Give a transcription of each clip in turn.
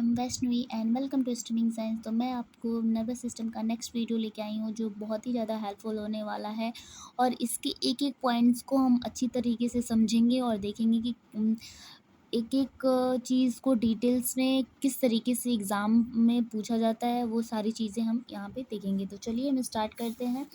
M Vaishnavi and welcome to streaming science. तो मैं आपको नर्वस सिस्टम का नेक्स्ट वीडियो लेके आई हूँ जो बहुत ही ज़्यादा हेल्पफुल होने वाला है। और इसके एक एक पॉइंट्स को हम अच्छी तरीके से समझेंगे और देखेंगे कि एक एक चीज़ को डिटेल्स में किस तरीके से एग्ज़ाम में पूछा जाता है, वो सारी चीज़ें हम यहाँ पे देखेंगे। तो चलिए हम स्टार्ट करते हैं।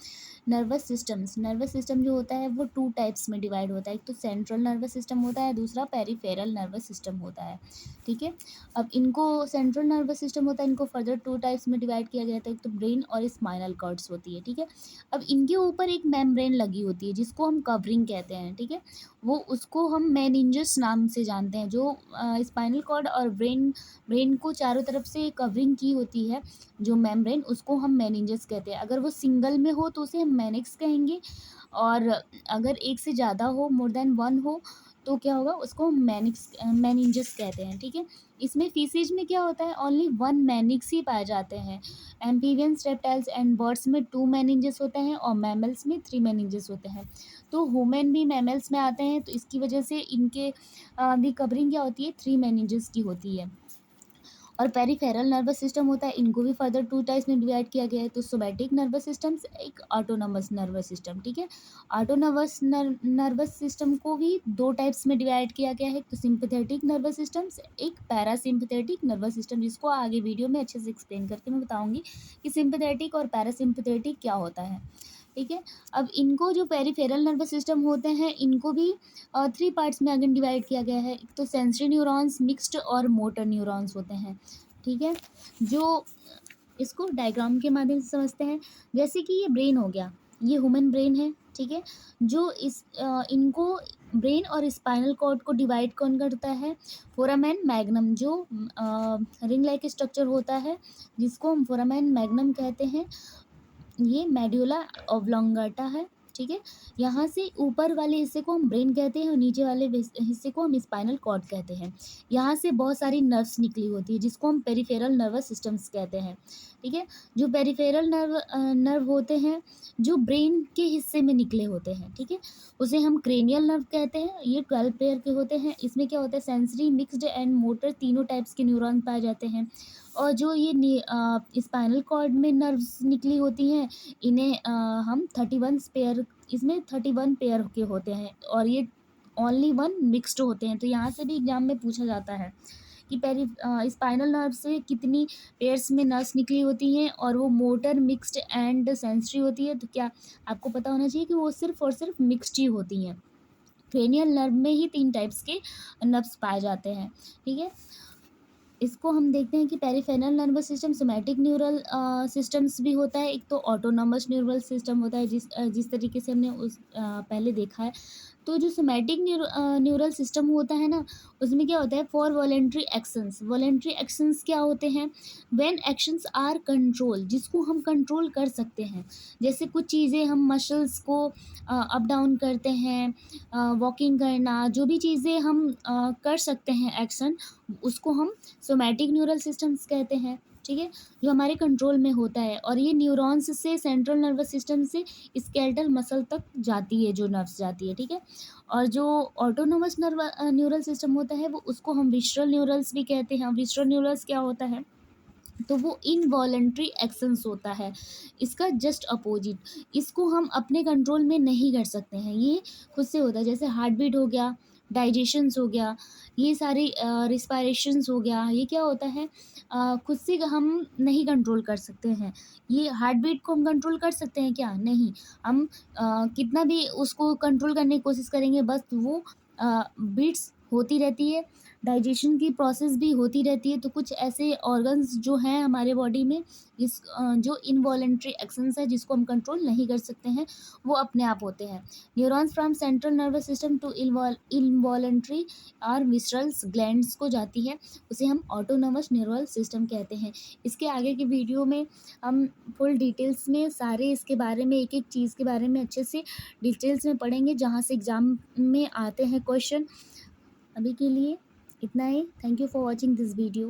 नर्वस सिस्टम जो होता है वो टू टाइप्स में डिवाइड होता है। एक तो सेंट्रल नर्वस सिस्टम होता है, दूसरा पेरिफेरल नर्वस सिस्टम होता है। ठीक है। अब इनको सेंट्रल नर्वस सिस्टम होता है, इनको फर्दर टू टाइप्स में डिवाइड किया गया था। एक तो ब्रेन और स्पाइनल कॉर्ड्स होती है। ठीक है। अब इनके ऊपर एक मेम्ब्रेन लगी होती है जिसको हम कवरिंग कहते हैं। ठीक है। वो उसको हम मेनिंजस नाम से जानते हैं। जो स्पाइनल कॉर्ड और ब्रेन को चारों तरफ से कवरिंग की होती है, जो मेम्ब्रेन, उसको हम मेनिंजस कहते हैं। अगर वो सिंगल में हो तो उसे हम मेनिक्स कहेंगे, और अगर एक से ज़्यादा हो, मोर देन वन हो, तो क्या होगा, उसको मेनिंजस कहते हैं। ठीक है। इसमें फीसीज में क्या होता है, ओनली वन मेनिक्स ही पाए जाते हैं। एम्फीबियंस, रेप्टाइल्स एंड बर्ड्स में टू मेनिंजस होते हैं और मैमल्स में थ्री मेनिंजस होते हैं। तो ह्यूमन भी मैमल्स में आते हैं, तो इसकी वजह से इनके भी कवरिंग क्या होती है, थ्री मेनिंजस की होती है। और पेरिफेरल नर्वस सिस्टम होता है, इनको भी फर्दर टू टाइप्स में डिवाइड किया गया है। तो सोमैटिक नर्वस सिस्टम, एक ऑटोनमस नर्वस सिस्टम। ठीक है। ऑटोनमस नर्वस सिस्टम को भी दो टाइप्स में डिवाइड किया गया है। तो सिंपैथेटिक नर्वस सिस्टम्स, एक पैरासिम्पैथेटिक नर्वस सिस्टम, जिसको आगे वीडियो में अच्छे से एक्सप्लेन करके मैं बताऊंगी कि सिंपैथेटिक और पैरासिम्पैथेटिक क्या होता है। ठीक है। अब इनको जो पेरिफेरल नर्वस सिस्टम होते हैं, इनको भी थ्री पार्ट्स में अगेन डिवाइड किया गया है। एक तो सेंसरी न्यूरॉन्स, मिक्स्ड और मोटर न्यूरॉन्स होते हैं। ठीक है। जो इसको डायग्राम के माध्यम से समझते हैं, जैसे कि ये ब्रेन हो गया, ये ह्यूमन ब्रेन है। ठीक है। जो इनको ब्रेन और स्पाइनल कॉर्ड को डिवाइड कौन करता है, फोरामेन मैग्नम, जो रिंग लाइक स्ट्रक्चर होता है, जिसको हम फोरामेन मैग्नम कहते हैं। ये मेड्यूला ऑब्लोंगाटा है। ठीक है। यहाँ से ऊपर वाले हिस्से को हम ब्रेन कहते हैं और नीचे वाले हिस्से को हम स्पाइनल कॉर्ड कहते हैं। यहाँ से बहुत सारी नर्व्स निकली होती है जिसको हम पेरिफेरल नर्वस सिस्टम्स कहते हैं। ठीक है। जो पेरिफेरल नर्व होते हैं, जो ब्रेन के हिस्से में निकले होते हैं, ठीक है, उसे हम क्रेनियल नर्व कहते हैं। ये 12 पेयर के होते हैं। इसमें क्या होता है, सेंसरी, मिक्स्ड एंड मोटर, तीनों टाइप्स के न्यूरॉन पाए जाते हैं। और जो ये स्पाइनल कॉर्ड में नर्व्स निकली होती हैं, इन्हें हम 31 पेयर, इसमें 31 पेयर के होते हैं और ये ओनली वन मिक्स्ड होते हैं। तो यहाँ से भी एग्जाम में पूछा जाता है कि स्पाइनल नर्व से कितनी पेयर्स में नर्व्स निकली होती हैं, और वो मोटर, मिक्स्ड एंड सेंसरी होती है। तो क्या आपको पता होना चाहिए कि वो सिर्फ और सिर्फ मिक्स्ड ही होती हैं। क्रेनियल नर्व में ही तीन टाइप्स के नर्व्स पाए जाते हैं। ठीक है। इसको हम देखते हैं कि peripheral nervous system, somatic neural systems भी होता है। एक तो ऑटोनॉमस न्यूरल सिस्टम होता है, जिस तरीके से हमने पहले देखा है। तो जो सोमैटिक न्यूरल सिस्टम होता है ना, उसमें क्या होता है, for voluntary actions. Voluntary actions क्या होते हैं, व्हेन एक्शंस आर कंट्रोल, जिसको हम कंट्रोल कर सकते हैं। जैसे कुछ चीज़ें हम मसल्स को अप डाउन करते हैं, वॉकिंग करना, जो भी चीज़ें हम कर सकते हैं एक्शन, उसको हम सोमैटिक न्यूरल सिस्टम्स कहते हैं। ठीक है। जो हमारे कंट्रोल में होता है, और ये न्यूरॉन्स से, सेंट्रल नर्वस सिस्टम से स्केलेटल मसल तक जाती है, जो नर्व्स जाती है। ठीक है। और जो ऑटोनोमस न्यूरल सिस्टम होता है, वो उसको हम विसरल न्यूरल्स भी कहते हैं। विसरल न्यूरल्स क्या होता है, तो वो इनवॉलेंट्री एक्शंस होता है, इसका जस्ट अपोजिट। इसको हम अपने कंट्रोल में नहीं कर सकते हैं, ये खुद से होता है। जैसे हार्ट बीट हो गया, डाइजेशंस हो गया, ये सारी रिस्पायरेशंस हो गया, ये क्या होता है, खुद से हम नहीं कंट्रोल कर सकते हैं। ये हार्ट बीट को हम कंट्रोल कर सकते हैं क्या, नहीं। हम कितना भी उसको कंट्रोल करने की कोशिश करेंगे, बस वो बीट्स होती रहती है, डाइजेशन की प्रोसेस भी होती रहती है। तो कुछ ऐसे ऑर्गन्स जो हैं हमारे बॉडी में, जो इनवॉलेंट्री एक्शंस है, जिसको हम कंट्रोल नहीं कर सकते हैं, वो अपने आप होते हैं। Neurons from central nervous system to involuntary और विसरल्स ग्लैंड्स को जाती है, उसे हम ऑटोनोमस न्यूरल सिस्टम कहते हैं। इसके आगे की वीडियो में हम फुल डिटेल्स में सारे इसके बारे में, एक एक चीज़ के बारे में अच्छे से डिटेल्स में पढ़ेंगे, जहाँ से एग्ज़ाम में आते हैं क्वेश्चन। अभी के लिए इतना ही। Thank you for watching this video.